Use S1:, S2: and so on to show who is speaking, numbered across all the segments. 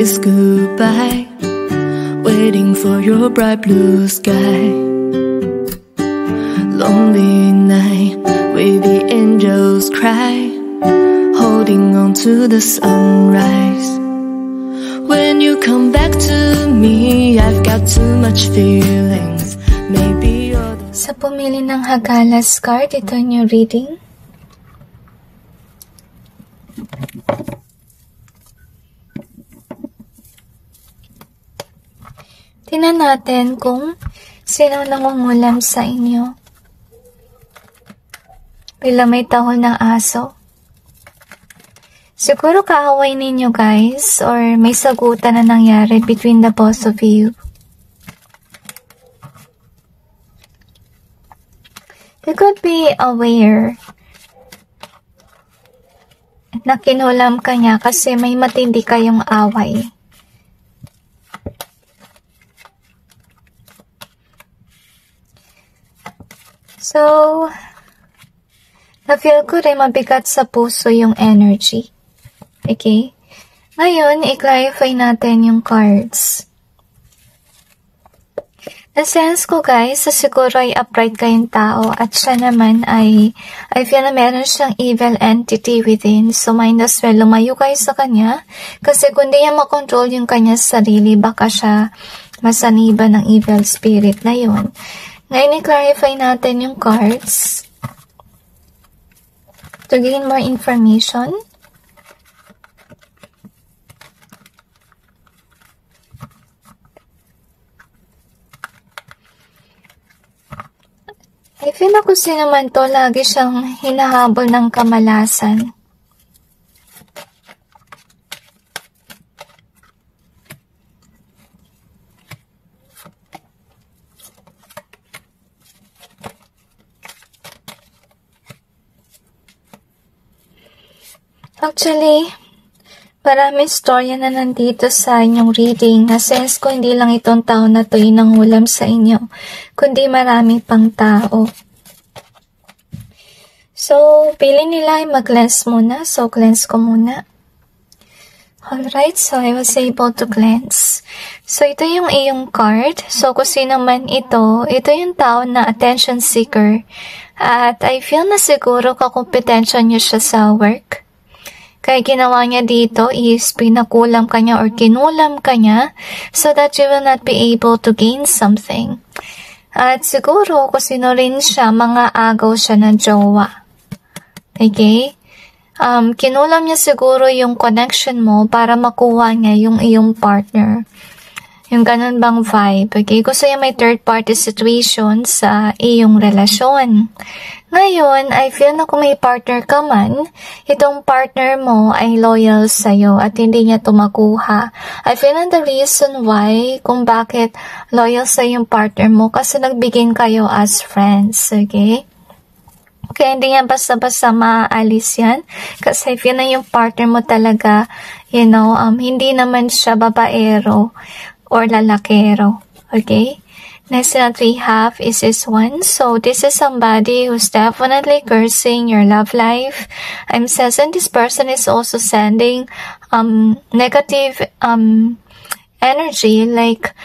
S1: is goodbye, waiting for your bright blue sky. Lonely night with the angels cry, holding on to the sunrise. When you come back to me, I've got too much feelings. Maybe you're the...
S2: Sa pumili ng Hagalas card, ito yung reading. Tingnan natin kung sino nangungulam sa inyo. Bilang may tahol ng aso. Siguro kaaway ninyo guys, or may sagutan na nangyari between the both of you. You could be aware na kinulam ka niya kasi may matindi kayong away. So, na-feel ko rin mabigat sa puso yung energy. Okay? Ngayon, i-clarify natin yung cards. Na-sense ko guys, siguro ay upright kayong tao at siya naman ay, I feel na meron siyang evil entity within. So, might as well lumayo kayo sa kanya. Kasi kung di niya makontrol yung kanya sarili, baka siya masaniba ng evil spirit na yun. Ngayon, i-clarify natin yung cards to gain more information. I feel na kung sino man to, lagi siyang hinahabol ng kamalasan. Actually, maraming storya na nandito sa inyong reading. Na-sense ko hindi lang itong tao na to yung nangulam sa inyo, kundi maraming pang tao. So, pili nila ay mag-cleanse muna. So, cleanse ko muna. Alright, so I was able to cleanse. So, ito yung iyong card. So, kung sino man ito yung tao na attention seeker. At I feel na siguro kakompetensya niyo siya sa work. Kaya ginawa niya dito is pinakulam ka niya or kinulam ka niya so that you will not be able to gain something. At siguro kung sino rin siya, mga agaw siya ng jowa. Okay? Kinulam niya siguro yung connection mo para makuha niya yung iyong partner. Yung ganun bang vibe. Okay? Gusto niya may third party situation sa iyong relasyon. Ngayon, I feel na kung may partner ka man, itong partner mo ay loyal sa'yo at hindi niya tumakuha. I feel na the reason why, kung bakit loyal sa yung partner mo, kasi nagbigin kayo as friends, okay? Kaya hindi niya basta-basta maaalis yan. Kasi I feel na yung partner mo talaga, hindi naman siya babaero or lalakero, okay? Next that we have is this one. So this is somebody who's definitely cursing your love life. I'm sensing this person is also sending negative energy, like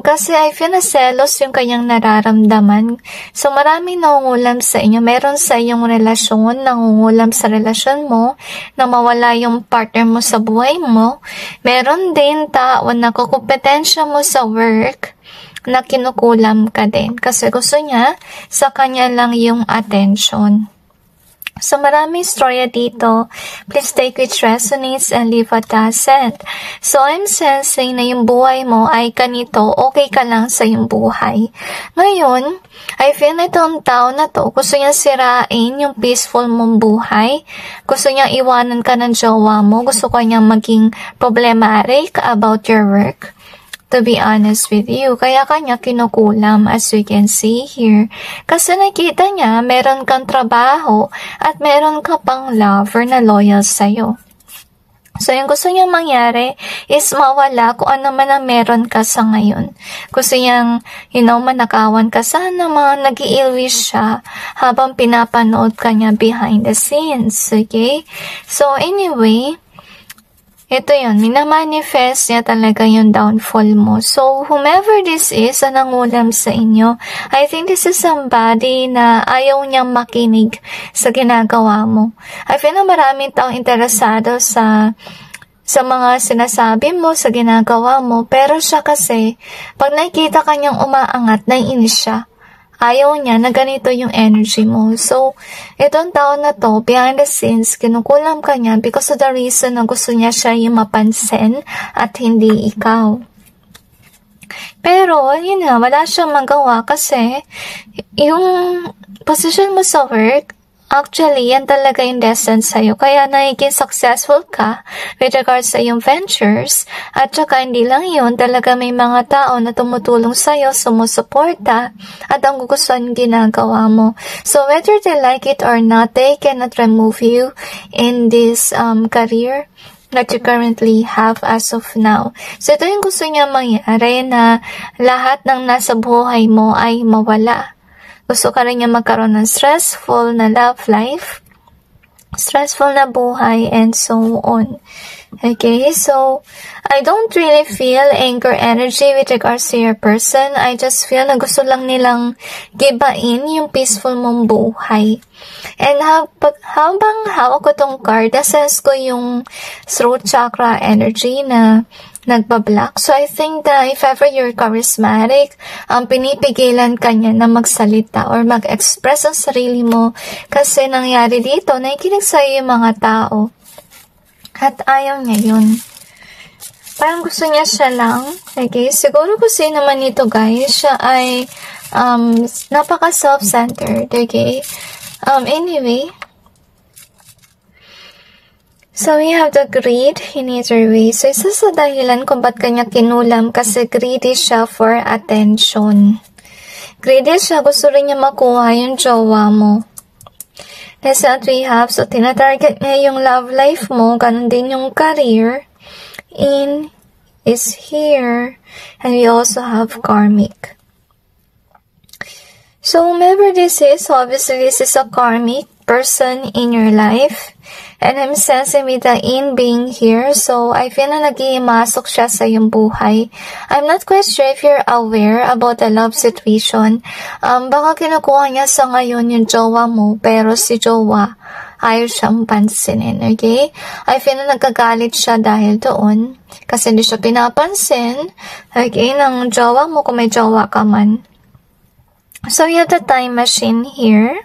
S2: kasi I feel na selos yung kanyang nararamdaman. So maraming nangungulam sa inyo. Meron sa iyong relasyon, nangungulam sa relasyon mo, na mawala yung partner mo sa buhay mo. Meron din tao na kukumpetensya mo sa work, na kinukulam ka din. Kasi gusto niya, sa kanya lang yung attention. So, maraming storya dito. Please take which resonates and leave what doesn't. So, I'm sensing na yung buhay mo ay ganito, okay ka lang sa yung buhay. Ngayon, I feel na itong tao na to, gusto niya sirain yung peaceful mong buhay. Gusto niya iwanan ka ng jowa mo. Gusto ko niyang maging problematic about your work. To be honest with you, kaya kanya kinukulam as we can see here. Kasi nakita niya, meron kang trabaho at meron ka pang lover na loyal sa'yo. So, yung gusto niya mangyari is mawala kung ano man ang meron ka sa ngayon. Gusto niyang, manakawan ka sana, mga nag-i-ilwish siya habang pinapanood ka niya behind the scenes, okay? So, anyway, ito yun, minamanifest niya talaga yung downfall mo. So, whomever this is na nangulam sa inyo, I think this is somebody na ayaw niyang makinig sa ginagawa mo. I feel na maraming taong interesado sa mga sinasabi mo, sa ginagawa mo, pero siya kasi, pag nakikita kanyang umaangat, naiinis siya. Ayaw niya na ganito yung energy mo. So, itong tao na to, behind the scenes, kinukulam ka niya because of the reason na gusto niya siya yung mapansin at hindi ikaw. Pero, yun nga, wala siyang magawa kasi yung position mo sa work, actually, yan talaga yung lesson sa'yo. Kaya nagiging successful ka with regards sa iyong ventures. At saka hindi lang yun, talaga may mga tao na tumutulong sa'yo, sumusuporta, at ang gugustuhan ginagawa mo. So whether they like it or not, they cannot remove you in this career that you currently have as of now. So ito yung gusto niya mangyari, na lahat ng nasa buhay mo ay mawala. Gusto ka rin niya magkaroon ng stressful na love life, stressful na buhay, and so on. Okay, so I don't really feel anger energy with regards to your person. I just feel na gusto lang nilang gibain yung peaceful mong buhay. And habang hawak ko tong card, nasense ko yung throat chakra energy na nagbablock. So I think that if ever you're charismatic, pinipigilan ka niya na magsalita or mag-express ang sarili mo kasi nangyari dito, nakikinig sa'yo yung mga tao. At ayaw niya yun. Parang gusto niya siya lang. Okay? Siguro kasi naman ito guys, siya ay napaka self-centered. Okay? Anyway, so we have the greed in either way. So isa sa dahilan kung ba't kanya kinulam kasi greedy siya for attention. Greedy siya, gusto rin niya makuha yung jowa mo. That's what we have. So tinatarget niya yung love life mo, ganun din yung career. In is here. And we also have karmic. So whomever this is, obviously this is a karmic person in your life. And I'm sensing with the in being here. So I feel na nag-iimasok siya sa iyong buhay. I'm not quite sure if you're aware about the love situation. Baka kinukuha niya sa ngayon yung jowa mo, pero si jowa ayaw siyang pansinin, okay? I feel na nagkagalit siya dahil doon. Kasi hindi siya pinapansin, okay, ng jowa mo kung may jowa ka man. So we have the time machine here.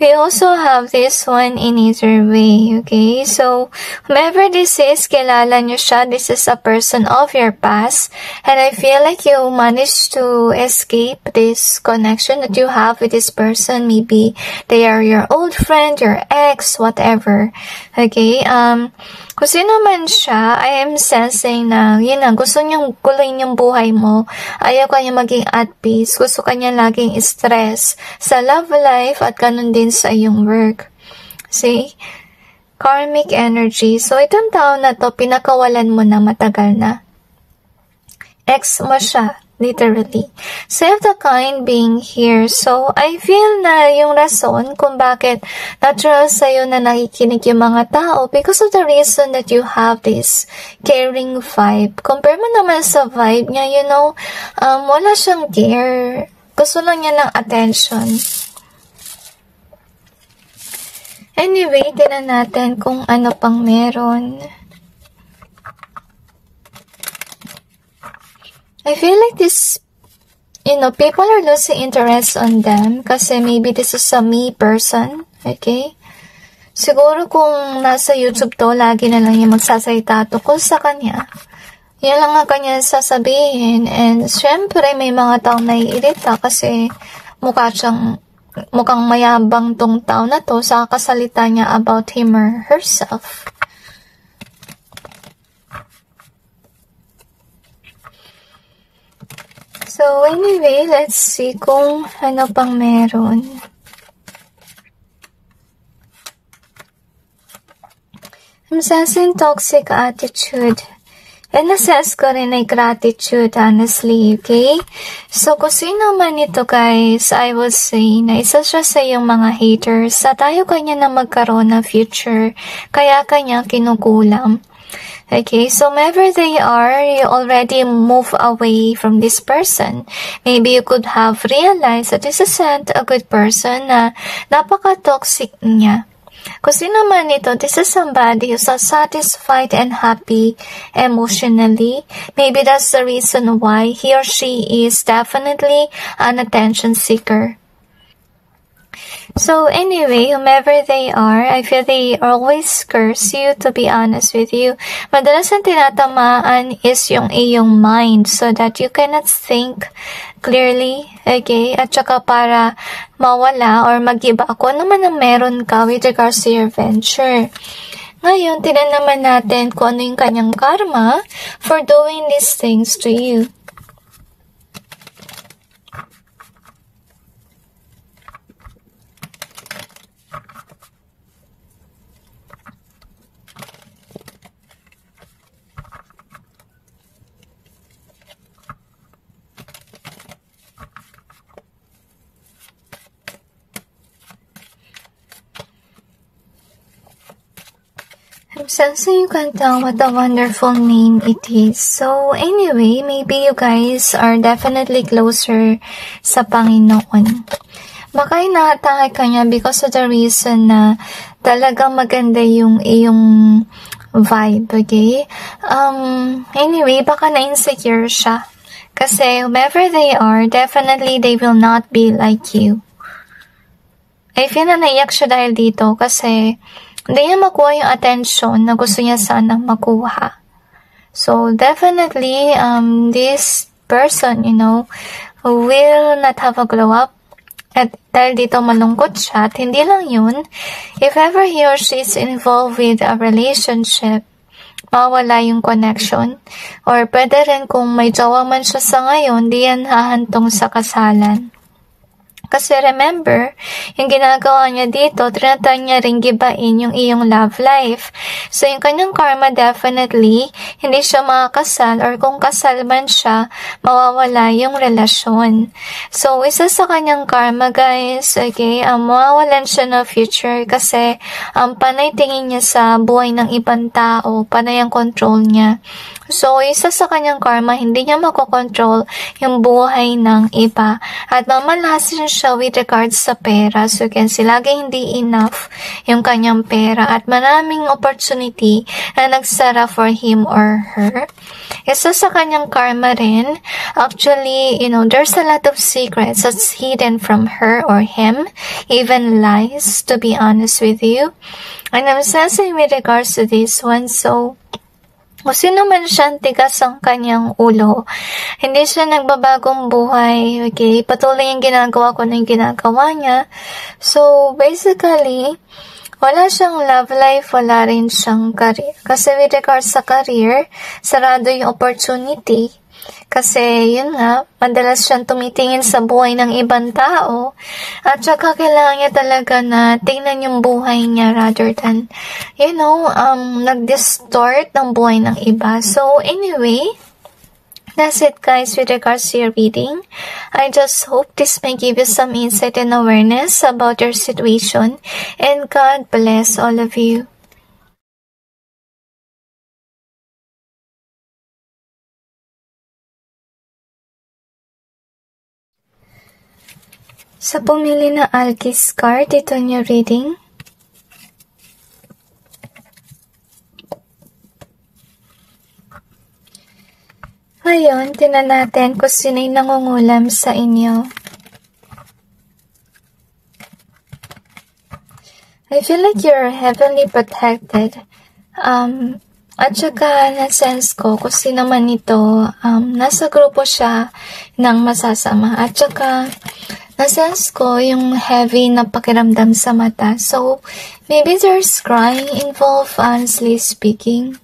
S2: We also have this one in either way, okay? So, whomever this is, kilala nyo siya. This is a person of your past. And I feel like you managed to escape this connection that you have with this person. Maybe they are your old friend, your ex, whatever. Okay? Kung sino man siya, I am sensing na, yun na, gusto niyang guluhin yung buhay mo. Ayaw ka niya maging at peace. Gusto ka niya laging stress sa love life at ganun din sa iyong work. See? Karmic energy. So, itong tao na to, pinakawalan mo na matagal na. Ex mo siya. Literally. So, you have the kind being here. So, I feel na yung rason kung bakit natural sa'yo na nakikinig yung mga tao because of the reason that you have this caring vibe. Compare mo naman sa vibe niya, you know, wala siyang care. Gusto lang niya ng attention. Anyway, tingnan natin kung ano pang meron. I feel like this, you know, people are losing interest on them kasi maybe this is a me person, okay? Siguro kung nasa YouTube to, lagi na lang yung magsasalita tungkol sa kanya. Yan lang ang kanya sasabihin. And syempre, may mga taong naiirita kasi mukhang mayabang tong tao na to sa kasalita niya about him or herself. So, anyway, let's see kung ano pang meron. I'm sensing toxic attitude. And nasense ko rin ay gratitude, honestly, okay? So, kung sino man ito, guys, I would say na isa siya sa iyong mga haters at ayaw kanya na magkaroon ng future. Kaya kanya kinukulam. Okay, so wherever they are, you already move away from this person. Maybe you could have realized that this isn't a good person na napaka-toxic niya. Kung sino man ito, this is somebody who's not satisfied and happy emotionally. Maybe that's the reason why he or she is definitely an attention seeker. So anyway, whomever they are, I feel they always curse you, to be honest with you. Madalas ang tinatamaan is yung iyong mind so that you cannot think clearly, okay? At saka para mawala or mag-iba ako naman ang meron ka with regards to your venture. Ngayon, tignan naman natin kung ano yung kanyang karma for doing these things to you. I'm sensing yung kantang what a wonderful name it is. So anyway, maybe you guys are definitely closer sa Panginoon. Baka inaatake ka niya because of the reason na talagang maganda yung iyong vibe, okay? Anyway, baka na-insecure siya. Kasi whomever they are, definitely they will not be like you. I feel na naiyak siya dahil dito kasi hindi niya makuha yung attention na gusto niya sanang makuha. So, definitely, this person, will not have a glow up. At dahil dito malungkot siya, at hindi lang yun, if ever he or she is involved with a relationship, mawala yung connection. Or pwede rin kung may jowa man siya sa ngayon, di yan hahantong sa kasalan. Kasi remember, yung ginagawa niya dito, trinatry niya rin gibain yung iyong love life. So, yung kanyang karma definitely, hindi siya makakasal or kung kasal man siya, mawawala yung relasyon. So, isa sa kanyang karma, guys, okay, mawawalan siya na future kasi panay tingin niya sa buhay ng ibang tao, panay ang control niya. So, isa sa kanyang karma, hindi niya makokontrol yung buhay ng iba. At mamalasin siya with regards sa pera. So, you can see, laging hindi enough yung kanyang pera. At maraming opportunity na nagsara for him or her. Isa sa kanyang karma rin, actually, there's a lot of secrets that's hidden from her or him. Even lies, to be honest with you. And I'm sensing with regards to this one, so, kung sino man siya, tigas ang kanyang ulo. Hindi siya nagbabagong buhay, okay? Patuloy yung ginagawa ko na yung ginagawa niya. So, basically, wala siyang love life, wala rin siyang career. Kasi with regards sa career, sarado yung opportunity. Kasi, yun nga, madalas siyang tumitingin sa buhay ng ibang tao. At saka kailangan niya talaga na tingnan yung buhay niya rather than, nag-distort ng buhay ng iba. So, anyway, that's it guys with regards to your reading. I just hope this may give you some insight and awareness about your situation. And God bless all of you. Sa pumili na Alkis card, ito yung reading. Ngayon, tingnan natin kung sino'y nangungulam sa inyo. I feel like you're heavenly protected. At saka, na-sense ko kung sino man ito, nasa grupo siya ng masasama. At saka, na-sense ko yung heavy na pakiramdam sa mata. So, maybe there's crying involved, honestly speaking.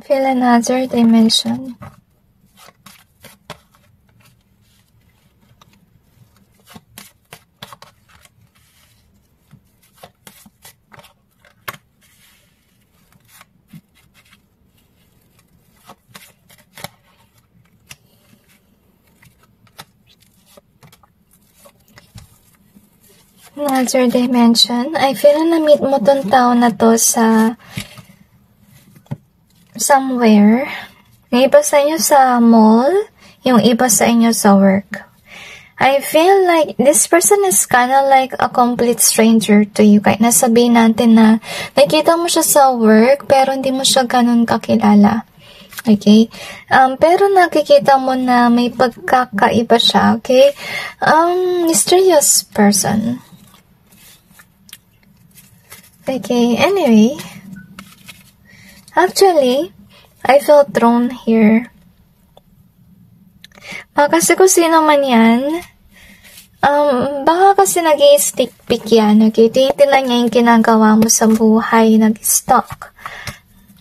S2: Feel another dimension. Another dimension. I feel na na-meet mo tong tao na to sa somewhere. Yung iba sa inyo sa mall, yung iba sa inyo sa work. I feel like this person is kinda like a complete stranger to you. Kahit nasabihin natin na nakita mo siya sa work, pero hindi mo siya ganun kakilala. Okay? Pero nakikita mo na may pagkakaiba siya, okay? Mysterious person. Okay, anyway. Actually, I felt thrown here. Kasi kung sino man yan, baka kasi nag-i-stick pick yan, okay? Tinitingnan niya yung ginagawa mo sa buhay, nag-stalk.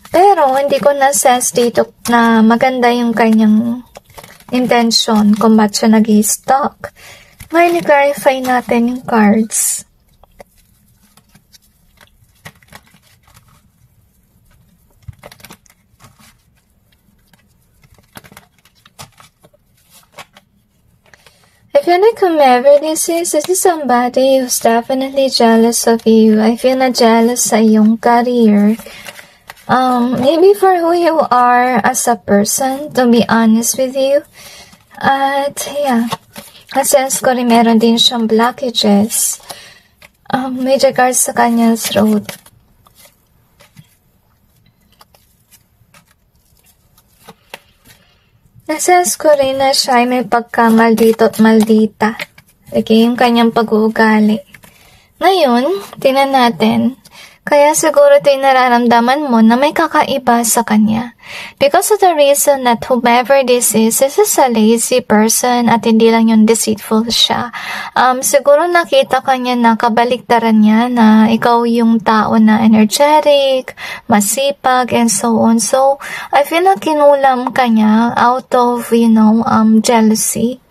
S2: Pero, hindi ko na-sense dito na maganda yung kanyang intention kung ba't siya nag-i-stalk. Ngayon, i-clarify natin yung cards. I feel like whomever this is somebody who's definitely jealous of you. I feel na jealous sa iyong career. Maybe for who you are as a person, to be honest with you. At, yeah. Na-sense ko rin meron din siyang blockages. May regards sa kanyang throat. Na-sense ko rin na siya ay may pagka-maldito at maldita. Okay, yung kanyang pag-uugali. Ngayon, tingnan natin. Kaya siguro ito yung nararamdaman mo na may kakaiba sa kanya. Because of the reason that whomever this is a lazy person at hindi lang yung deceitful siya. Siguro nakita ka niya na kabaliktaran niya na ikaw yung tao na energetic, masipag, and so on. So, I feel na kinulam ka niya out of, jealousy.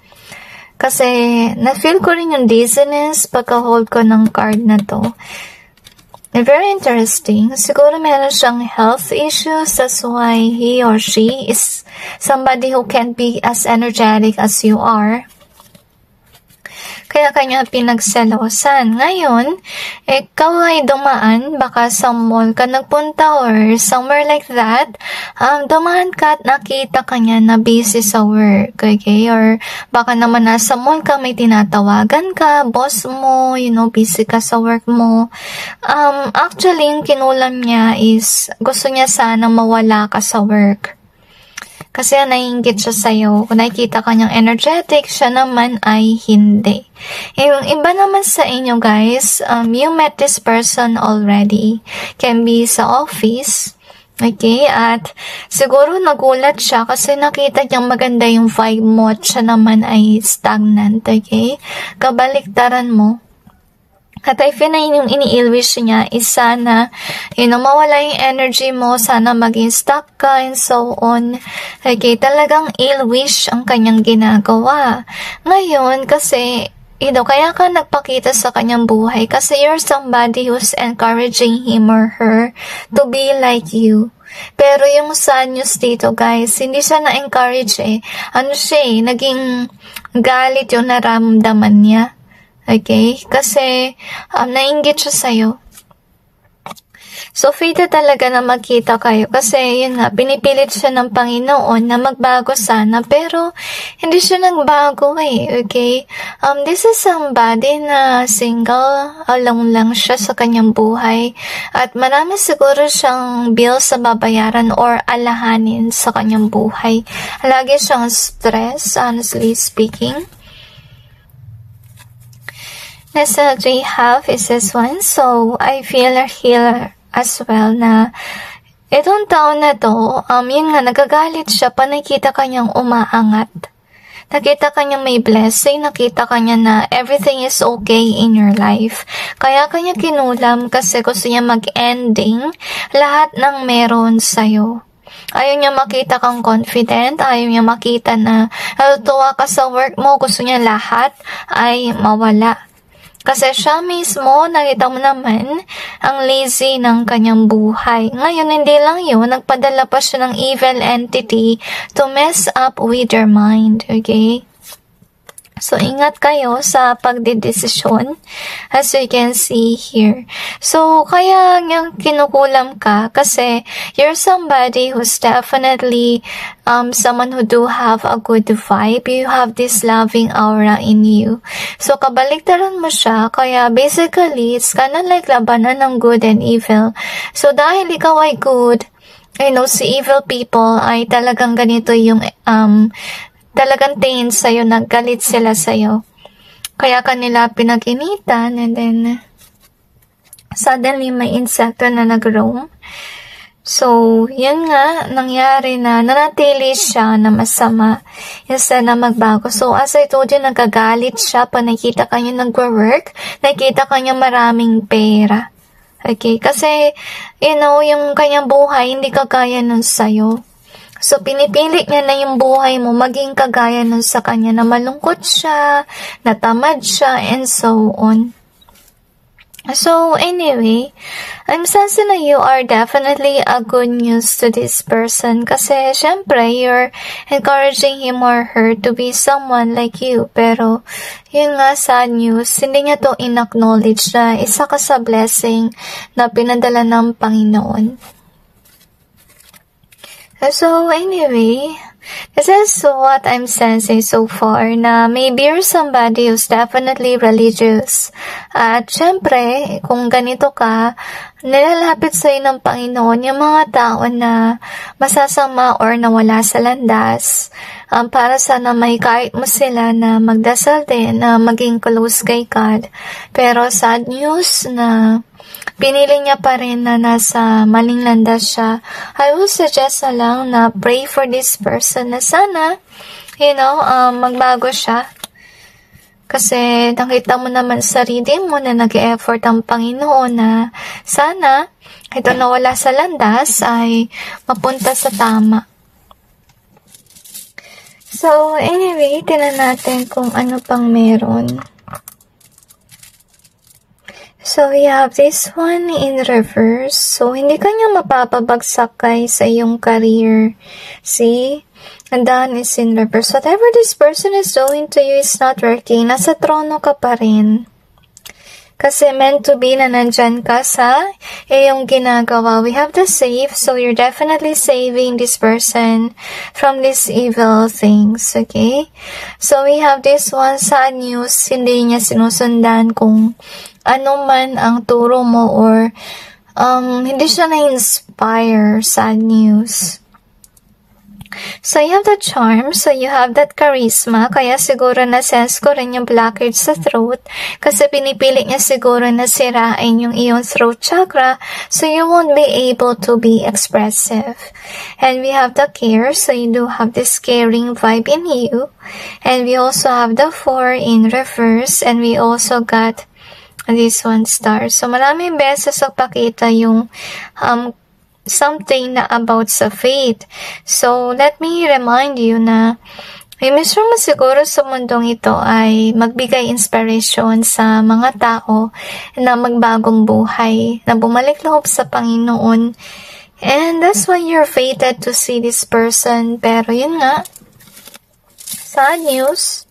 S2: Kasi, na-feel ko rin yung dizziness pagka-hold ko ng card na to. Very interesting. Siguro meron siyang health issues. That's why he or she is somebody who can't be as energetic as you are. Kaya kanya pinagselosan. Ngayon, ikaw ay dumaan, baka sa mall ka nagpunta or somewhere like that. Dumaan ka at nakita ka niya na busy sa work. Okay? Or baka naman nasa mall ka, may tinatawagan ka, boss mo, busy ka sa work mo. Actually, yung kinulam niya is gusto niya sana mawala ka sa work. Kasi naiinggit siya sa'yo. Kung nakikita ka niyang energetic, siya naman ay hindi. Yung iba naman sa inyo, guys, you met this person already. Can be sa office. Okay? At siguro nagulat siya kasi nakita niyang maganda yung vibe mo at siya naman ay stagnant. Okay? Kabaliktaran mo. At I feel na yung ini-ill-wish niya is sana, mawala yung energy mo, sana maging stuck ka, and so on. Okay, talagang ill-wish ang kanyang ginagawa. Ngayon, kasi, kaya ka nagpakita sa kanyang buhay kasi you're somebody who's encouraging him or her to be like you. Pero yung sad news dito, guys, hindi siya na-encourage naging galit yung naramdaman niya. Okay? Kasi, nainggit siya sa'yo. So, fated talaga na magkita kayo. Kasi, yun nga, pinipilit siya ng Panginoon na magbago sana. Pero, hindi siya nagbago Okay? This is somebody na single, alone lang siya sa kanyang buhay. At marami siguro siyang bills sa babayaran or alahanin sa kanyang buhay. Lagi siyang stress, honestly speaking. Next we have is this one. So, I feel a healer as well na itong taon na to, yun nga, nagagalit siya pa nakita kanyang umaangat. Nakita kanya may blessing, nakita kanya na everything is okay in your life. Kaya kanya kinulam kasi gusto niya mag-ending lahat ng meron sa'yo. Ayaw niya makita kang confident, ayaw niya makita na natutuwa ka sa work mo, gusto niya lahat ay mawala. Kasi siya mismo, nakita mo naman, ang lazy ng kanyang buhay. Ngayon, hindi lang yun, nagpadala pa siya ng evil entity to mess up with your mind, okay? So, ingat kayo sa pagdedesisyon, as you can see here. So, kaya niyang kinukulam ka kasi you're somebody who's definitely someone who do have a good vibe. You have this loving aura in you. So, kabaliktaran mo siya, kaya basically, it's kinda like labanan ng good and evil. So, dahil ikaw ay good, si evil people ay talagang ganito yung talagang tingin sa'yo, naggalit sila sa'yo. Kaya kanila pinag-initan and then suddenly may insekto na nag-roam. So, yun nga, nangyari na nanatili siya na masama instead na magbago. So, as I told you, nagagalit siya pag nakita kanya nag-work, nakita kanya maraming pera. Okay, kasi, yung kanyang buhay, hindi kagaya nun sa'yo. So, pinipilit niya na yung buhay mo maging kagaya nun sa kanya na malungkot siya, natamad siya, and so on. So, anyway, I'm sensing na you are definitely a good news to this person kasi, syempre, you're encouraging him or her to be someone like you. Pero, yun nga, sad news, hindi niya to in-acknowledge na isa ka sa blessing na pinadala ng Panginoon. So, anyway, this is what I'm sensing so far, na maybe you're somebody who's definitely religious. At syempre, kung ganito ka, nilalapit sa'yo ng Panginoon yung mga tao na masasama or nawala sa landas, para sana may kahit mo sila na magdasal din, na maging close kay God. Pero sad news na pinili niya pa rin na nasa maling landas siya. I will suggest na lang na pray for this person na sana, magbago siya. Kasi nakita mo naman sa sarili mo na nag-e-effort ang Panginoon na sana ito na wala sa landas ay mapunta sa tama. So, anyway, tingnan natin kung ano pang meron. So, we have this one in reverse. So, hindi ka niya mapapabagsak sa iyong career. See? And then is in reverse. Whatever this person is doing to you is not working. Nasa trono ka pa rin. Kasi meant to be na nandyan ka sa iyong ginagawa. We have the save. So, you're definitely saving this person from these evil things. Okay? So, we have this one, sad news. Hindi niya sinusundan kung ano man ang turo mo or hindi siya na-inspire. Sad news. So, you have the charm. So, you have that charisma. Kaya siguro na-sense ko rin yung blockage sa throat. Kasi pinipilit niya siguro na sirain yung iyong throat chakra. So, you won't be able to be expressive. And we have the care. So, you do have this caring vibe in you. And we also have the 4 in reverse. And we also got this 1 star. So, maraming beses pakita yung something na about sa faith. So, let me remind you na may mission mo siguro sa mundong ito ay magbigay inspiration sa mga tao na magbagong buhay, na bumalik loob sa Panginoon. And that's why you're fated to see this person. Pero yun nga, sad news,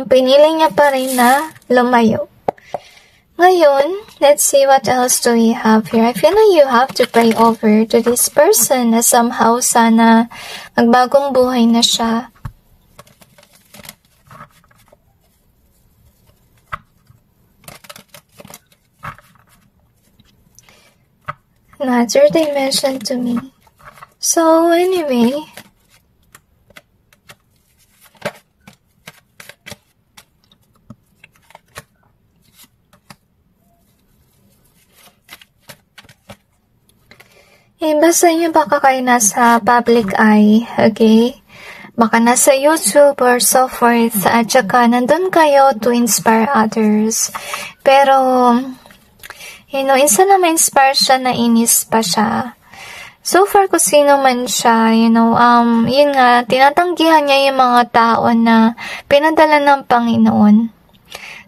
S2: pinili niya pa rin na lumayo. Ngayon, let's see what else do we have here. I feel like you have to pray over to this person na somehow sana magbagong buhay na siya. Another dimension to me. So, anyway, basta nyo baka kayo nasa public eye, okay? Baka nasa YouTube or so forth, at saka nandun kayo to inspire others. Pero, isa na ma-inspire siya, na inis pa siya. So far, kung sino man siya, yun nga, tinatanggihan niya yung mga tao na pinadala ng Panginoon.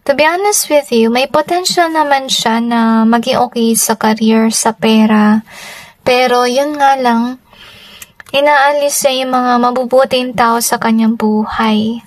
S2: To be honest with you, may potential naman siya na maging okay sa career, sa pera. Pero yun nga lang, inaalis niya yung mga mabubuting tao sa kanyang buhay.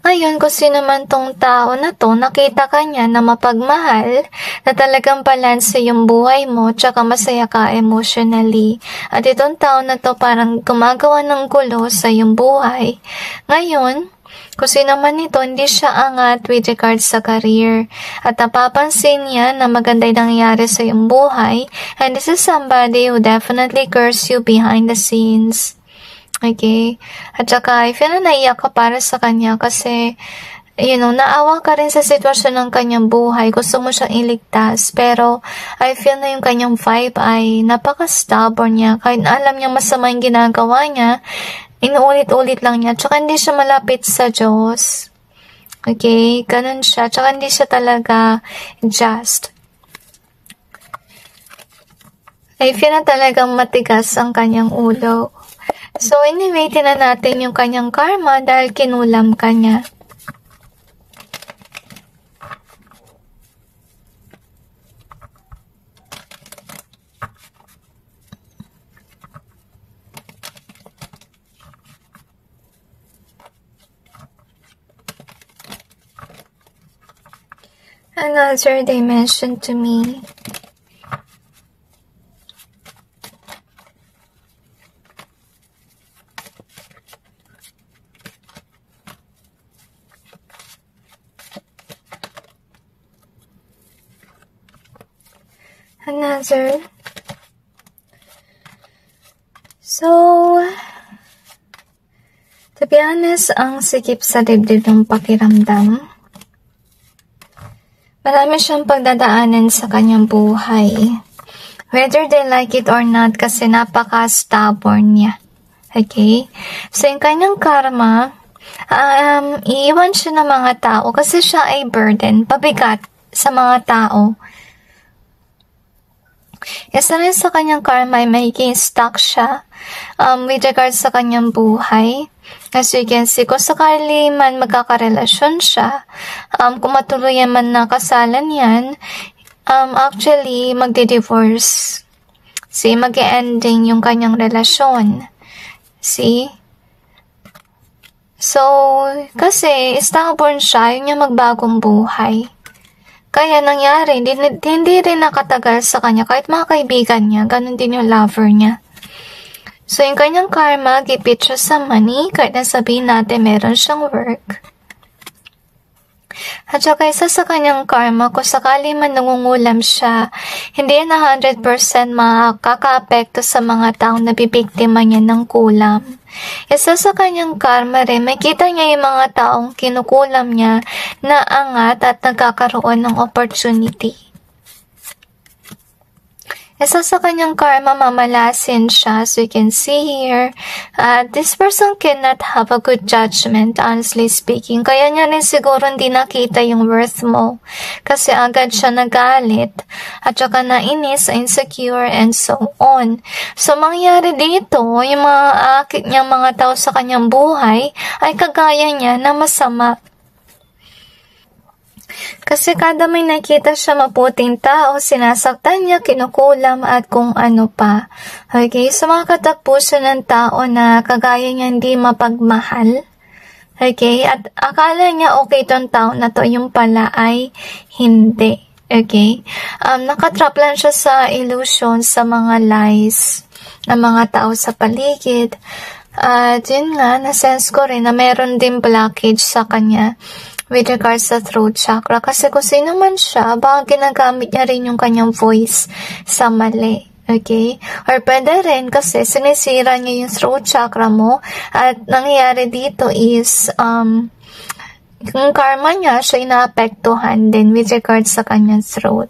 S2: Ngayon, kung sino man tong tao na to, nakita ka niya na mapagmahal, na talagang balanse yung buhay mo, tsaka masaya ka emotionally. At itong tao na to parang gumagawa ng gulo sa iyong buhay. Ngayon, kung sino man ito, hindi siya angat with regards sa career. At napapansin niya na maganda yung nangyayari sa iyong buhay, and this is somebody who definitely curse you behind the scenes. Okay? At saka, I feel na naiyak ka para sa kanya kasi, naawa ka rin sa sitwasyon ng kanyang buhay. Gusto mo siyang iligtas. Pero, I feel na yung kanyang vibe ay napaka-stubborn niya. Kahit alam niya masama yung ginagawa niya, inuulit-ulit lang niya. Tsaka hindi siya malapit sa Diyos. Okay? Ganun siya. Tsaka hindi siya talaga just. I feel na talagang matigas ang kanyang ulo. So, anyway, tinan natin yung kanyang karma dahil kinulam ka niya. Another dimension to me. Another. So, to be honest, ang sikip sa dibdib ng pakiramdam. Marami siyang pagdadaanan sa kanyang buhay. Whether they like it or not, kasi napaka-stubborn niya. Okay? So, yung kanyang karma, iiwan siya ng mga tao kasi siya ay burden, pabigat sa mga tao. Isa rin sa kanyang karma ay magiging stuck siya with regards sa kanyang buhay. As you can see, kung sakali man magkakarelasyon siya, kung matuluyan man nakasalan yan, actually magdi-divorce. See, mag-ending yung kanyang relasyon. See? So, kasi stubborn siya, yun yung magbagong buhay. Kaya nangyari, hindi rin nakatagal sa kanya, kahit mga kaibigan niya, ganun din yung lover niya. So, yung kanyang karma, gipit siya sa money, kahit nasabihin natin meron siyang work. At saka isa sa kanyang karma, kung sakali man nangungulam siya, hindi yan 100% makaka-apekto sa mga taong nabibiktima niya ng kulam. Isa sa kanyang karma rin, makita niya yung mga taong kinukulam niya na angat at nagkakaroon ng opportunity. Isa sa kanyang karma, mamalasin siya. So you can see here, this person cannot have a good judgment, honestly speaking. Kaya niya rin siguro hindi nakita yung worth mo. Kasi agad siya nagalit, at saka nainis, insecure, and so on. So mangyari dito, yung mga akit niyang mga tao sa kanyang buhay, ay kagaya niya na masama. Kasi kada may nakita siya maputing tao, sinasaktan niya, kinukulam, at kung ano pa. Okay, so mga katagpo siya ng tao na kagaya niya hindi mapagmahal. Okay, at akala niya okay tong tao na to, yung pala ay hindi. Okay, nakatrap lang siya sa illusion, sa mga lies ng mga tao sa paligid. At yun nga, na-sense ko rin na meron din blockage sa kanya with regards sa throat chakra. Kasi kung sino man siya, baka ginagamit niya rin yung kanyang voice sa mali. Okay? Or pwede rin kasi sinisira niya yung throat chakra mo. At nangyayari dito is, yung karma niya, siya inaapektuhan din with regards sa kanyang throat.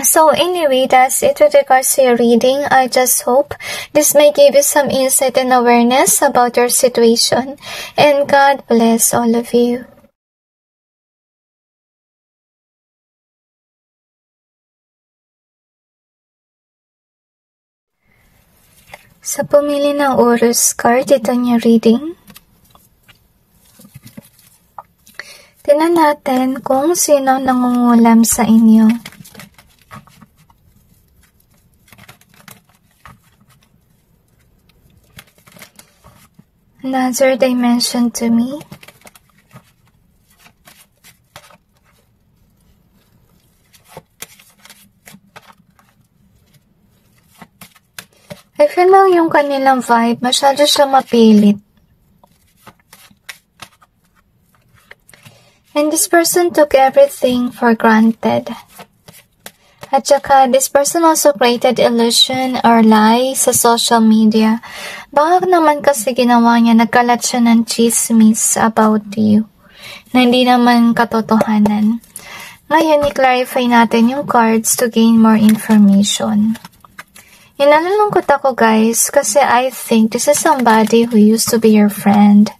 S2: So anyway, that's it with regards to your reading. I just hope this may give you some insight and awareness about your situation. And God bless all of you. Sa pumili ng Horus card, ito niya reading. Tingnan natin kung sino nangungulam sa inyo. Another dimension to me. lang yung kanilang vibe, masyado siya mapilit. And this person took everything for granted. At saka, this person also created illusion or lie sa social media. Baka naman kasi ginawa niya, nagkalat siya ng chismis about you, na hindi naman katotohanan. Ngayon, i-clarify natin yung cards to gain more information. Nalulungkot ako guys, kasi I think this is somebody who used to be your friend.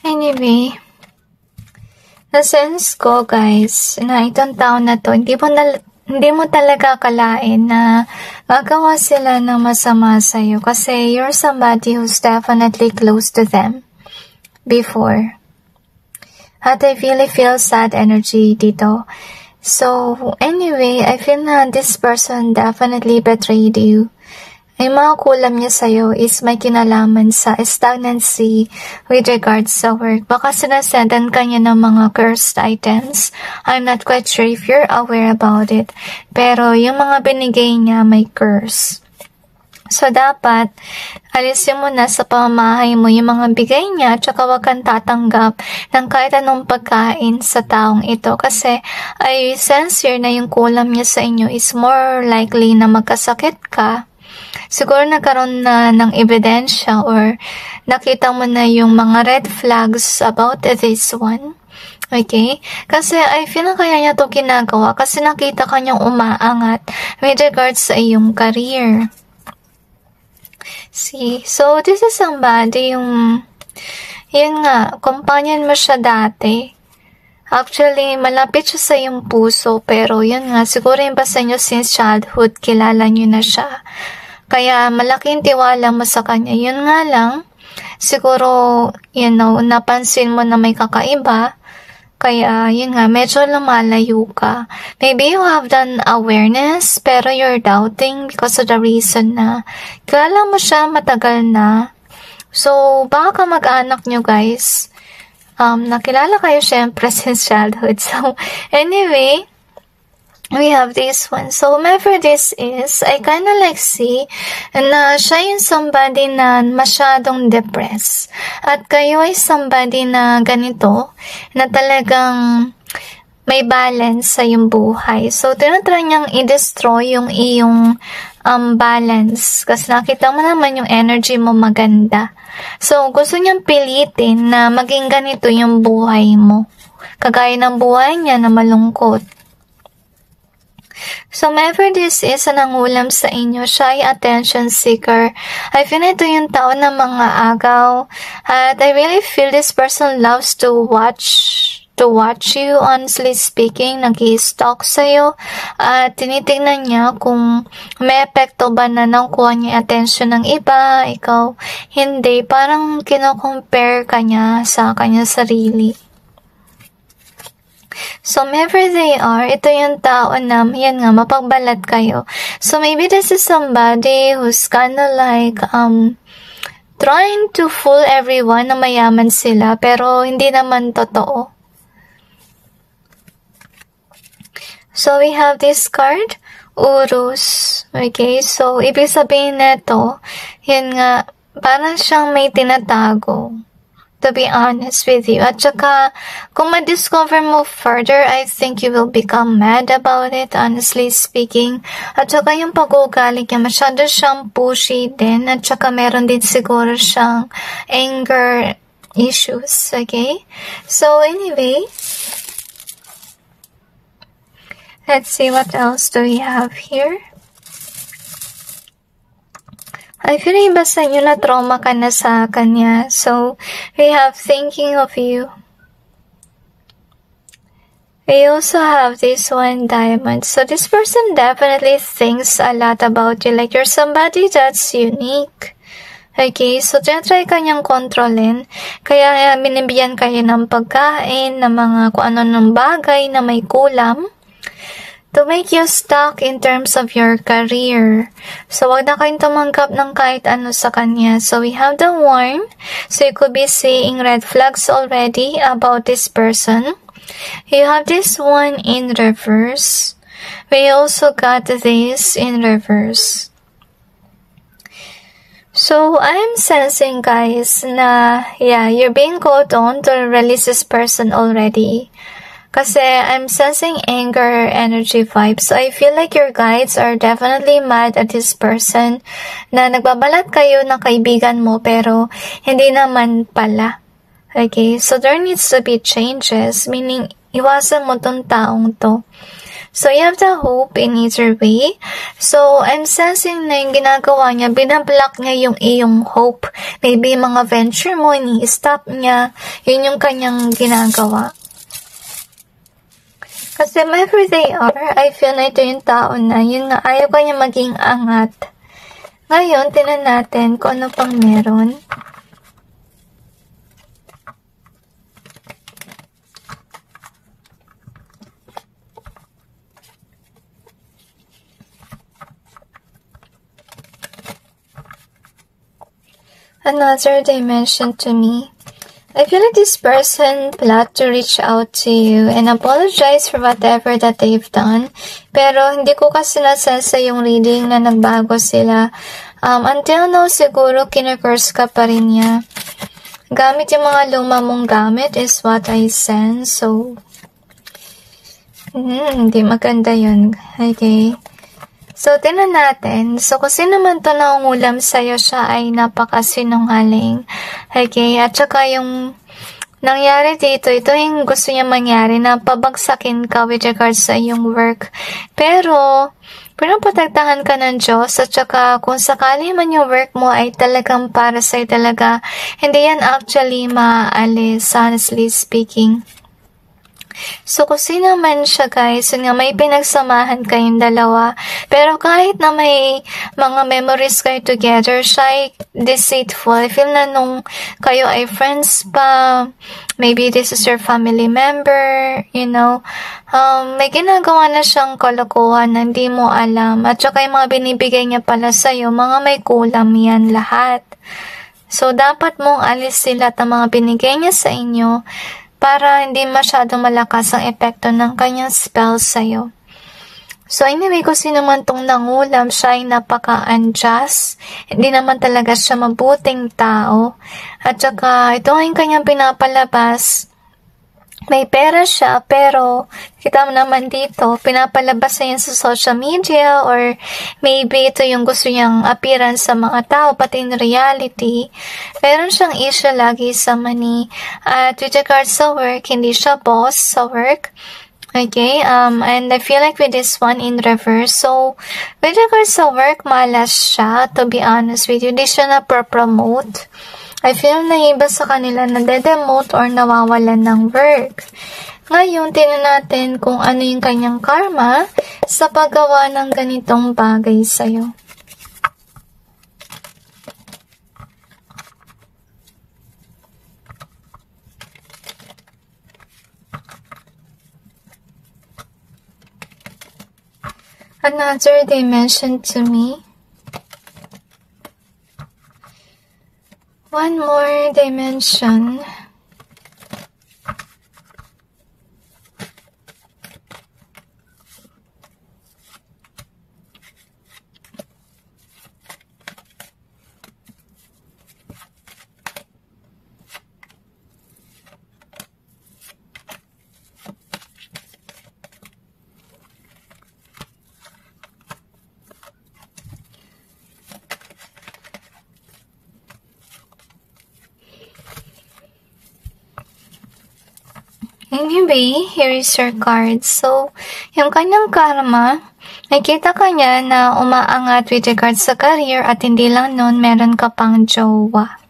S2: Anyway, na-sense ko guys, na itong taon na to, hindi mo talaga akalain na gagawa sila ng masama sa'yo kasi you're somebody who's definitely close to them before. At I really feel sad energy dito. So, anyway, I feel na this person definitely betrayed you. Ay mga kulam niya sa'yo is may kinalaman sa stagnancy with regards sa work. Baka sinasendan ka niya ng mga cursed items. I'm not quite sure if you're aware about it. Pero yung mga binigay niya may curse. So dapat, alisin mo na sa pamamahay mo yung mga bigay niya at saka wag kang tatanggap ng kahit anong pagkain sa taong ito. Kasi I sense here na yung kulam niya sa inyo is more likely na magkasakit ka. Siguro nagkaroon na ng ebidensya or nakita mo na yung mga red flags about this one. Okay? Kasi I feel na kaya niya to ginagawa kasi nakita ka niyang umaangat with regards sa iyong career. See? So, this is somebody yung, yun nga, companion mo siya dati. Actually, malapit siya sa iyong puso pero yun nga, siguro yung basta niyo since childhood, kilala niyo na siya. Kaya malaking tiwala mo sa kanya. Yun nga lang, siguro, napansin mo na may kakaiba. Kaya, yun nga, medyo lumalayo ka. Maybe you have done awareness, pero you're doubting because of the reason na kilala mo siya matagal na. So, baka mag-anak nyo guys. Nakilala kayo syempre since childhood. So, anyway, we have this one. So, whomever this is, I kinda like see na siya yung somebody na masyadong depressed. At kayo ay somebody na ganito, na talagang may balance sa iyong buhay. So, tinatry niyang i-destroy yung iyong balance. Kasi nakita mo naman yung energy mo maganda. So, gusto niyang pilitin na maging ganito yung buhay mo. Kagaya ng buhay niya na malungkot. So, whoever this is na nangulam sa inyo, siya ay attention seeker. I feel ito yung tao ng mga agaw. At I really feel this person loves to watch you, honestly speaking. Nag-i-stalk sa'yo. At tinitingnan niya kung may epekto ba na nakuha niya attention ng iba, ikaw. Hindi, parang kino-compare ka niya sa kanya sarili. So, whoever they are, ito yung tao na, yan nga, mapagbalat kayo. So, maybe this is somebody who's kinda like, trying to fool everyone na mayaman sila, pero hindi naman totoo. So, we have this card, Urus. Okay, so, ibig sabihin nito, yan nga, parang siyang may tinatago. To be honest with you. At saka, kung ma-discover mo further, I think you will become mad about it, honestly speaking. At saka yung pag-uugali niya, masyado siyang pushy din. At saka meron din siguro siyang anger issues, okay? So, anyway, let's see what else do we have here. I feel yung basta nyo na trauma ka na sa kanya. So, we have thinking of you. We also have this one diamond. So, this person definitely thinks a lot about you. Like, you're somebody that's unique. Okay, so tinatry ka niyang kontrolin, kaya binibigyan kayo ng pagkain, ng mga kung ano ng bagay na may kulam, to make you stuck in terms of your career. So, wag na kayong tumanggap ng kahit ano sa kanya. So, we have the warn. So, you could be seeing red flags already about this person. You have this one in reverse. We also got this in reverse. So, I'm sensing, guys, na, you're being called on to release this person already. Kasi I'm sensing anger energy vibes. So, I feel like your guides are definitely mad at this person na nagbabalat kayo na kaibigan mo pero hindi naman pala. Okay? So, there needs to be changes. Meaning, iwasan mo tong taong to. So, you have the hope in either way. So, I'm sensing na yung ginagawa niya, binablock niya yung iyong hope. Maybe mga venture mo, ini-stop niya. Yun yung kanyang ginagawa. Kasi wherever they are, I feel na ito yung tao na, yun nga, ayaw ka niya maging angat. Ngayon, tinan natin kung ano pang meron. Another dimension to me. I feel like this person plot to reach out to you and apologize for whatever that they've done. Pero hindi ko kasi nasensa yung reading na nagbago sila. Until now, siguro kinecurse ka pa rin niya. Gamit yung mga luma mong gamit is what I sense. So, hindi maganda yun. Okay. So, tinan natin. So, kasi naman to nangungulam sa'yo, siya ay napakasinungaling. Okay? At saka yung nangyari dito, ito yung gusto niya mangyari na pabagsakin ka with regards sa iyong work. Pero, pinaprotektahan ka ng Diyos at saka kung sakali man yung work mo ay talagang para sa'yo talaga, hindi yan actually maalis, honestly speaking. So, kung sino man siya, guys, yun nga, may pinagsamahan kayong dalawa. Pero kahit na may mga memories kayo together, siya ay deceitful. I feel na nung kayo ay friends pa, maybe this is your family member, may ginagawa na siyang kalokohan na hindi mo alam. At saka yung mga binibigay niya pala sa'yo, mga may kulam yan lahat. So, dapat mong alis sila at mga binigay niya sa inyo para hindi masyadong malakas ang epekto ng kanyang spell sa'yo. So anyway, kung sino man tong nangulam, siya ay napaka-unjust. Hindi naman talaga siya mabuting tao. At saka, ito ang kanyang pinapalabas. May pera siya, pero kita mo naman dito, pinapalabas niya sa social media or maybe ito yung gusto niyang appearance sa mga tao, pati in reality, meron siyang issue lagi sa money. At with regards sa work, hindi siya boss sa work. Okay, and I feel like with this one in reverse, so with regards sa work, malas siya, to be honest with you, hindi siya na-promote. I feel na iba sa kanila na de-demote or nawawalan ng work. Ngayon, tingnan natin kung ano yung kanyang karma sa paggawa ng ganitong bagay sa'yo. Another dimension to me. One more dimension. Anyway, here is your card. So, yung kanyang karma, nakita ka niya na umaangat with regards sa career at hindi lang nun, meron ka pang jowa.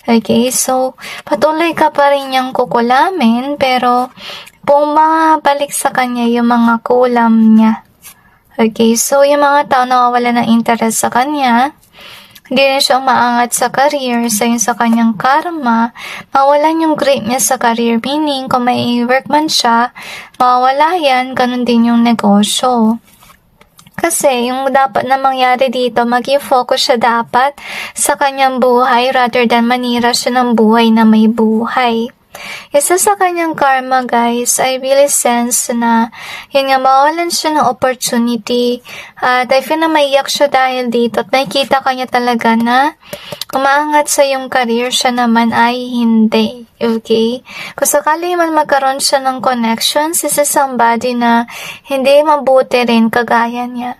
S2: Okay, so, patuloy ka pa rin niyang kukulamin, pero bumabalik sa kanya yung mga kulam niya. Okay, so yung mga tao na wala ng interest sa kanya, Hindi rin siya umaangat sa career, sa kanyang karma, mawalan yung grip niya sa career, meaning kung may work man siya, mawawala yan, ganun din yung negosyo. Kasi yung dapat na mangyari dito, maging focus siya dapat sa kanyang buhay rather than manira siya ng buhay na may buhay. Isa sa kanyang karma, guys, I really sense na yun nga, mawalan siya ng opportunity at I feel na maiyak siya dahil dito at nakikita kanya talaga na umaangat sa yung career, siya naman ay hindi. Okay? Kung sakali man magkaroon siya ng connection sa somebody na hindi mabuti rin kagaya niya.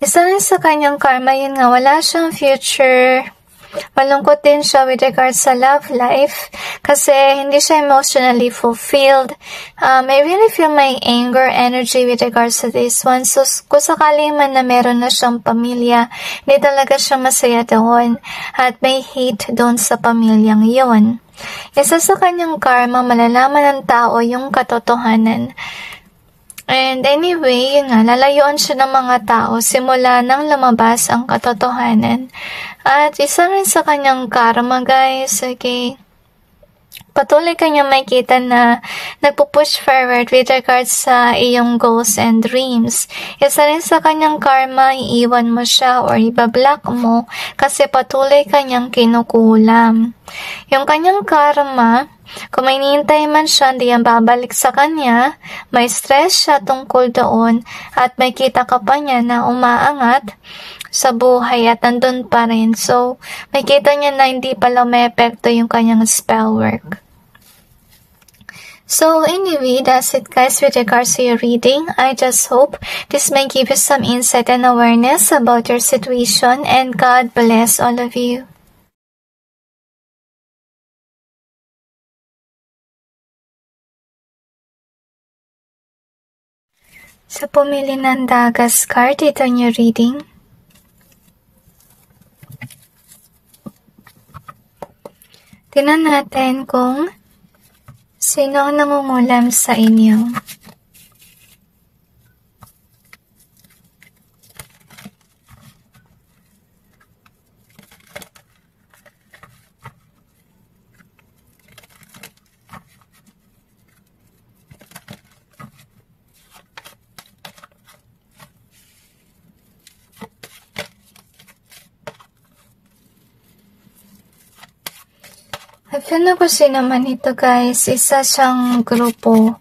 S2: Isa rin sa kanyang karma, yun nga, wala siyang future. Malungkot din siya with regards sa love life kasi hindi siya emotionally fulfilled. I really feel my anger energy with regards to this one. So, kung sakali man na meron na siyang pamilya, hindi talaga siya masaya doon at may hate doon sa pamilyang yon. Isa sa kanyang karma, malalaman ng tao yung katotohanan. And anyway, yun nga, lalayuan siya ng mga tao simula nang lumabas ang katotohanan. At isa rin sa kanyang karma, guys, okay, patuloy kanyang makita na nagpo-push forward with regards sa iyong goals and dreams. Isa rin sa kanyang karma, iiwan mo siya or ibablock mo kasi patuloy kanyang kinukulam. Yung kanyang karma, kung may nihintay man siya, hindi yan babalik sa kanya, may stress siya tungkol doon, at may kita ka pa niya na umaangat sa buhay at nandun pa rin. So, may kita niya na hindi pala may epekto yung kanyang spell work. So anyway, that's it, guys, with regards to your reading. I just hope this may give you some insight and awareness about your situation, and God bless all of you. Sa pumili ng Dagas card, ito yung reading. Tingnan natin kung sino ang nangungulam sa inyo. I feel na kung sino man ito, guys, isa siyang grupo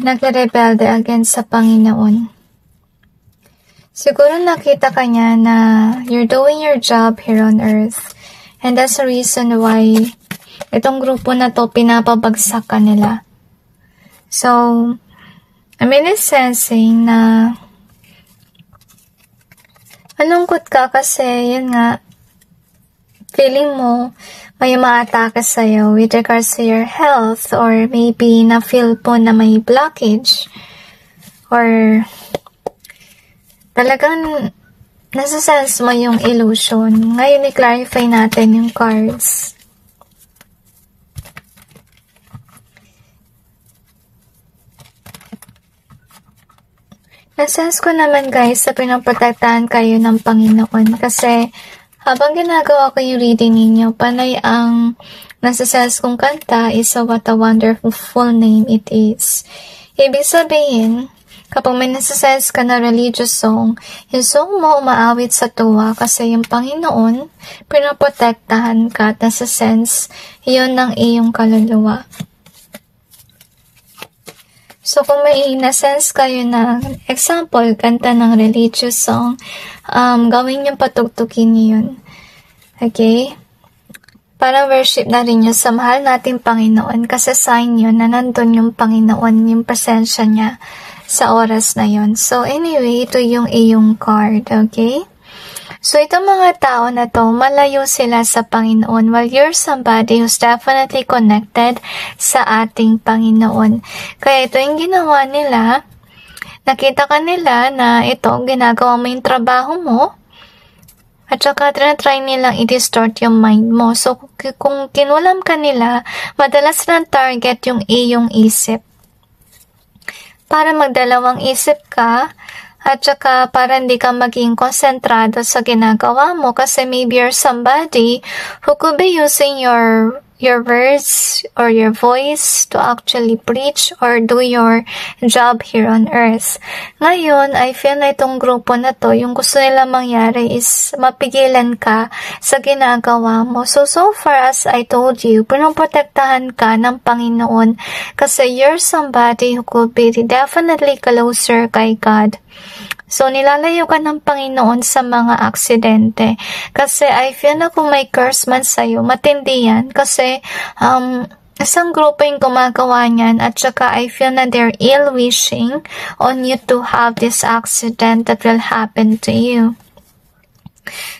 S2: nagre-rebelde against sa Panginoon. Siguro nakita ka niya na you're doing your job here on earth, and that's the reason why itong grupo na to pinapabagsak ka nila. So, I'm really sensing na malungkot ka kasi, yun nga, feeling mo may umaatake sa'yo with regards to your health, or maybe na-feel po na may blockage, or talagang nasa-sense mo yung illusion. Ngayon, i-clarify natin yung cards. Nasense ko naman, guys, sa pinaprotektahan kayo ng Panginoon kasi habang ginagawa ko yung reading ninyo, panay ang nasasense kong kanta is What a Wonderful Name It Is. Ibig sabihin, kapag may nasasense ka na religious song, yung song mo umaawit sa tuwa kasi yung Panginoon, pinaprotektahan ka at nasasense yun ng iyong kaluluwa. So, kung may nasense kayo na, example, kanta ng religious song, gawin yung patugtugin niyo yun. Okay? Para worship na rin yun sa mahal nating Panginoon kasi sign yun na nandun yung Panginoon, yung presensya niya sa oras na yun. So, anyway, ito yung iyong card. Okay? So, itong mga tao na to, malayo sila sa Panginoon while you're somebody who's definitely connected sa ating Panginoon. Kaya ito yung ginawa nila, nakita ka nila na ito, ginagawa mo yung trabaho mo, at saka try nilang i-distort yung mind mo. So, kung kinulam ka nila, madalas lang target yung iyong isip. para magdalawang isip ka at saka para hindi ka maging konsentrado sa ginagawa mo kasi maybe you're somebody who could be using your words or your voice to actually preach or do your job here on earth. Ngayon, I feel na itong grupo na to, yung gusto nila mangyari is mapigilan ka sa ginagawa mo. So far as I told you, pinoprotektahan ka ng Panginoon kasi you're somebody who could be definitely closer kay God. So, nilalayo ka ng Panginoon sa mga aksidente. Kasi I feel na kung may curse man sa'yo, matindi yan. Kasi, isang grupo yung gumagawa niyan at saka I feel na they're ill-wishing on you to have this accident that will happen to you.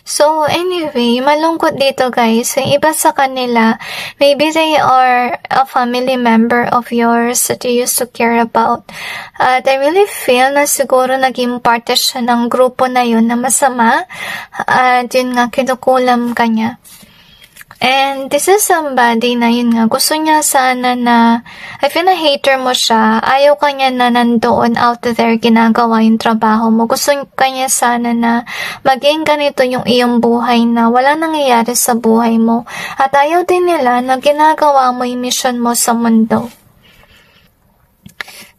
S2: So, anyway, malungkot dito guys. Yung iba sa kanila, maybe they are a family member of yours that you used to care about. At I really feel na siguro naging parte siya ng grupo na yun na masama. At yun nga, kinukulam ka niya. And this is somebody na yun nga, gusto niya sana na, I feel na hater mo siya, ayaw ka niya na nandoon out there ginagawa yung trabaho mo. Gusto ka niya sana na maging ganito yung iyong buhay na wala nangyayari sa buhay mo. At ayaw din nila na ginagawa mo yung mission mo sa mundo.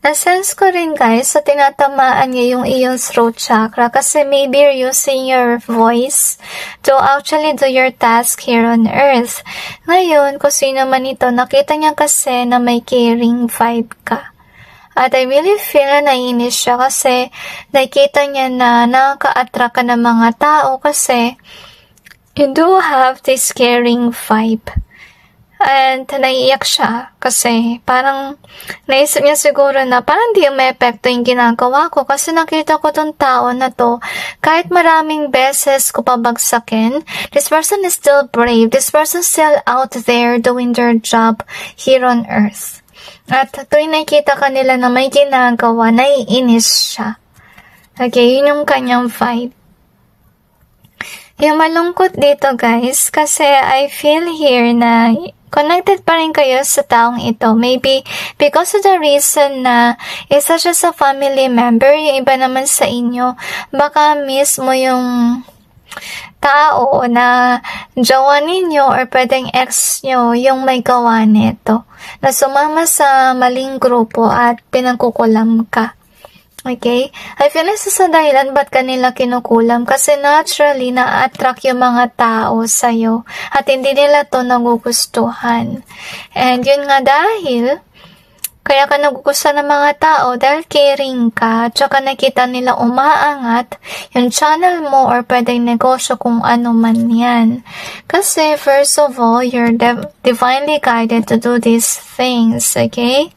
S2: Na-sense ko rin guys sa tinatamaan niya yung iyong throat chakra kasi maybe you're using your voice to actually do your task here on earth. Ngayon, kung sino man ito, nakita niya kasi na may caring vibe ka. At I really feel na naiinis siya kasi nakita niya na nakaka-attract ka ng mga tao kasi you do have this caring vibe. And naiiyak siya kasi parang naisip niya siguro na parang di may-epekto yung ginagawa ko kasi nakita ko tong tao na to kahit maraming beses ko pabagsakin, this person is still brave, this person is still out there doing their job here on earth. At tuwing nakita kanila na may ginagawa, naiinis siya. Okay, yun yung kanyang vibe. Yung malungkot dito guys kasi I feel here na connected pa rin kayo sa taong ito. Maybe because of the reason na isa siya sa family member, yung iba naman sa inyo, baka mismo yung tao na jowa ninyo or pwedeng ex nyo yung may gawa nito. Na sumama sa maling grupo at pinagkukulam ka. Okay? I feel like sa dahilan ba't kanila kinukulam kasi naturally na-attract yung mga tao sa'yo at hindi nila to nagugustuhan. And yun nga dahil kaya ka nagugustuhan ng mga tao dahil caring ka tsaka nakita nila umaangat yung channel mo or pwedeng negosyo kung ano man yan. Kasi first of all, you're divinely guided to do these things. Okay?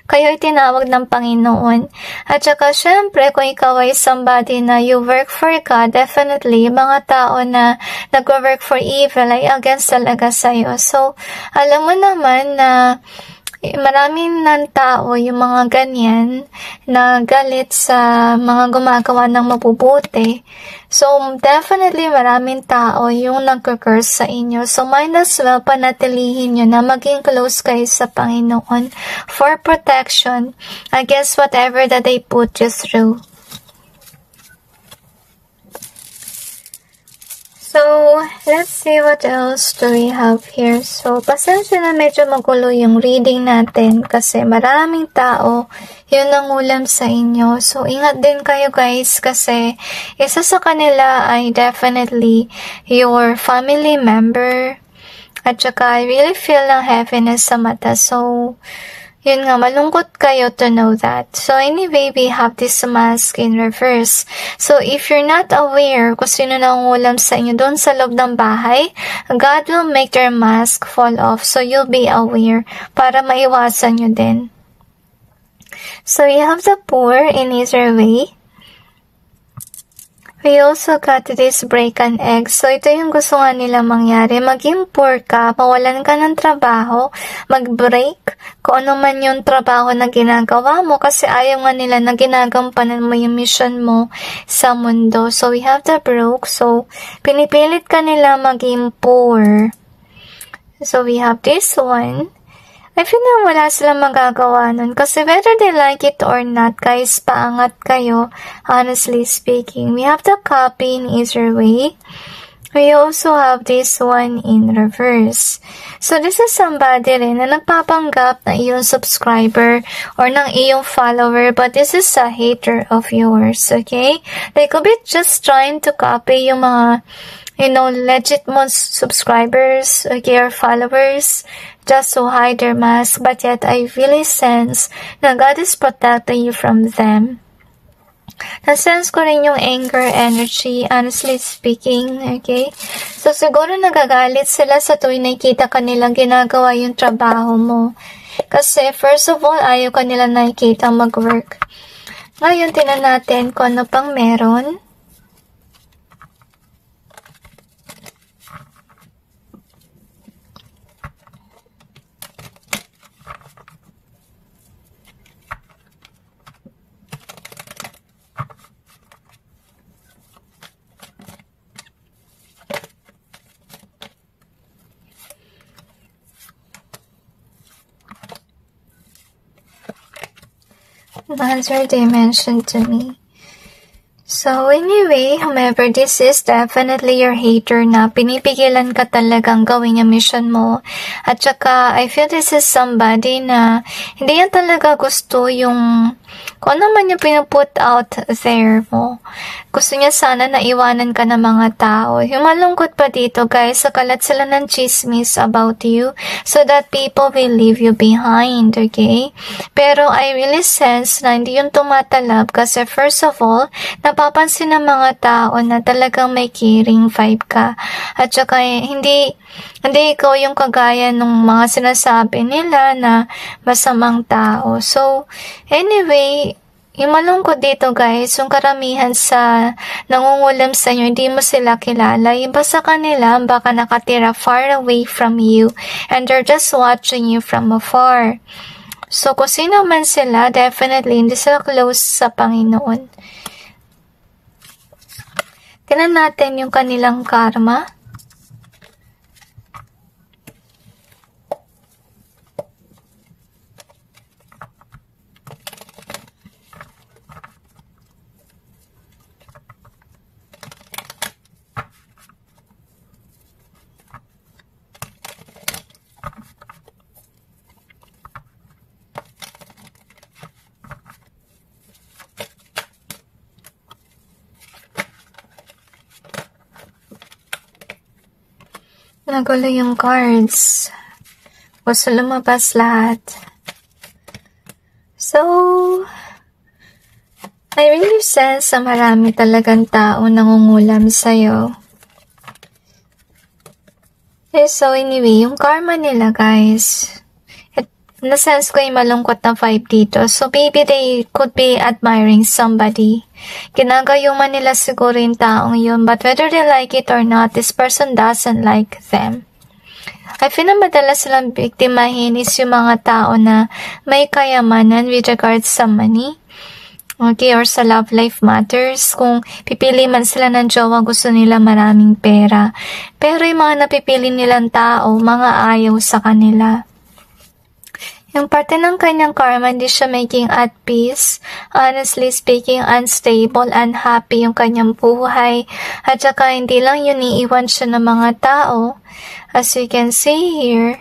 S2: Kayo ay tinawag ng Panginoon. At saka syempre, kung ikaw ay somebody na you work for God, definitely, mga tao na nag-work for evil ay against talaga sa'yo. So, alam mo naman na maraming ng tao, yung mga ganyan, na galit sa mga gumagawa ng mabubuti. So, definitely maraming tao yung nagka-curse sa inyo. So, might as well panatilihin nyo na maging close kayo sa Panginoon for protection against whatever that they put you through. So, let's see what else do we have here. So, pasensya na medyo magulo yung reading natin kasi maraming tao yun ang ulam sa inyo. So, ingat din kayo guys kasi isa sa kanila ay definitely your family member at saka I really feel ng heaviness sa mata. So, yun nga, malungkot kayo to know that. So anyway, we have this mask in reverse. So if you're not aware kung sino nangungulam sa inyo doon sa loob ng bahay, God will make their mask fall off. So you'll be aware para maiwasan nyo din. So you have the poor in either way. We also got this break an egg. So, ito yung gusto nga nila mangyari. Maging poor ka, mawalan ka ng trabaho, mag-break, kung ano man yung trabaho na ginagawa mo kasi ayaw nga nila na ginagampanan mo yung mission mo sa mundo. So, we have the broke. So, pinipilit ka nila maging poor. So, we have this one. I feel na wala silang magagawa nun. Kasi whether they like it or not, guys, paangat kayo, honestly speaking. We have the copy in either way. We also have this one in reverse. So, this is somebody rin na nagpapanggap na iyong subscriber or ng iyong follower, but this is a hater of yours, okay? They could be just trying to copy yung mga, legit mo subscribers, okay, or followers, just to hide their mask, but yet I really sense na God is protecting you from them. Na-sense ko rin yung anger energy, honestly speaking, okay? So, siguro nagagalit sila sa tuwing nakikita kanilang ginagawa yung trabaho mo. Kasi, first of all, ayaw kanila nakikita mag-work. Ngayon, tinan natin kung ano pang meron. Answer they mentioned to me. So anyway, whomever this is, definitely your hater na pinipigilan ka talagang gawin yung mission mo. At saka, I feel this is somebody na hindi yan talaga gusto yung kung ano man yung pinuput out there mo. Gusto niya sana na iwanan ka ng mga tao. Yung malungkot pa dito, guys, sakalat sila ng chismis about you so that people will leave you behind, okay? Pero I really sense na hindi yung tumatalab kasi first of all, napapansin ng mga tao na talagang may caring vibe ka. At saka hindi ikaw yung kagaya ng mga sinasabi nila na masamang tao. So, anyway, yung malungkot dito, guys, yung karamihan sa nangungulam sa inyo, hindi mo sila kilala. Iba sa kanila, baka nakatira far away from you and they're just watching you from afar. So, kung sino man sila, definitely hindi sila close sa Panginoon. Tingnan natin yung kanilang karma. Nagulo yung cards. Gusto lumabas lahat. So, I really sense na marami talagang tao nangungulam sa'yo. Okay, so anyway, yung karma nila, guys, na-sense ko yung malungkot na vibe dito. So, maybe they could be admiring somebody. Ginagayuman nila siguro yung taong yun. But whether they like it or not, this person doesn't like them. I feel na madalas silang biktimahin is yung mga tao na may kayamanan with regards sa money. Okay, or sa love life matters. Kung pipili man sila ng jowa, gusto nila maraming pera. Pero yung mga napipili nilang tao, mga ayaw sa kanila. Yung parte ng kanyang karma, hindi siya making at peace. Honestly speaking, unstable, unhappy yung kanyang buhay. At saka hindi lang yun, iiwan siya ng mga tao. As you can see here,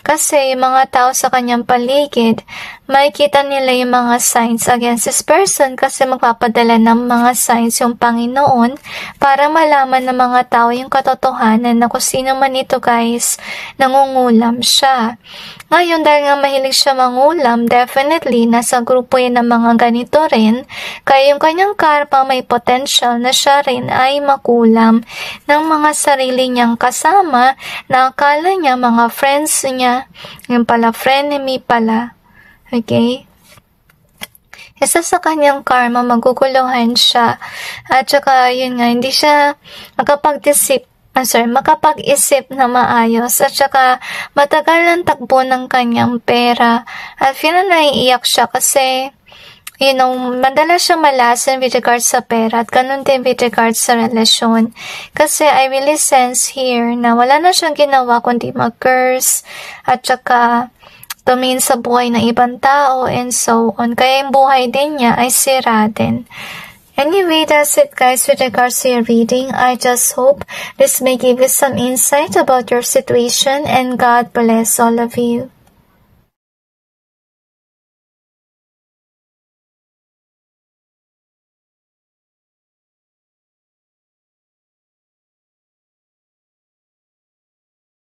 S2: kasi yung mga tao sa kanyang paligid, makikita nila yung mga signs against this person kasi magpapadala ng mga signs yung Panginoon para malaman ng mga tao yung katotohanan na kung sino man ito, guys, nangungulam siya. Ngayon, dahil nga mahilig siya mangulam, definitely, nasa grupo yan ng mga ganito rin, kaya yung kanyang karma may potential na siya rin ay makulam ng mga sarili niyang kasama na akala niya mga friends niya, yung pala frenemy pala. Okay? Isa sa kanyang karma, maguguluhan siya. At saka, yun nga, hindi siya makapag-isip na maayos. At saka, matagal ang takbo ng kanyang pera. At feel na naiiyak siya kasi, madalas siya malasan with regards sa pera at ganun din with regards sa relasyon. Kasi I really sense here na wala na siyang ginawa kundi mag-curse at saka tumingin sa buhay ng ibang tao, and so on. Kaya yung buhay din niya ay sira din. Anyway, that's it guys with regards to your reading. I just hope this may give you some insight about your situation, and God bless all of you.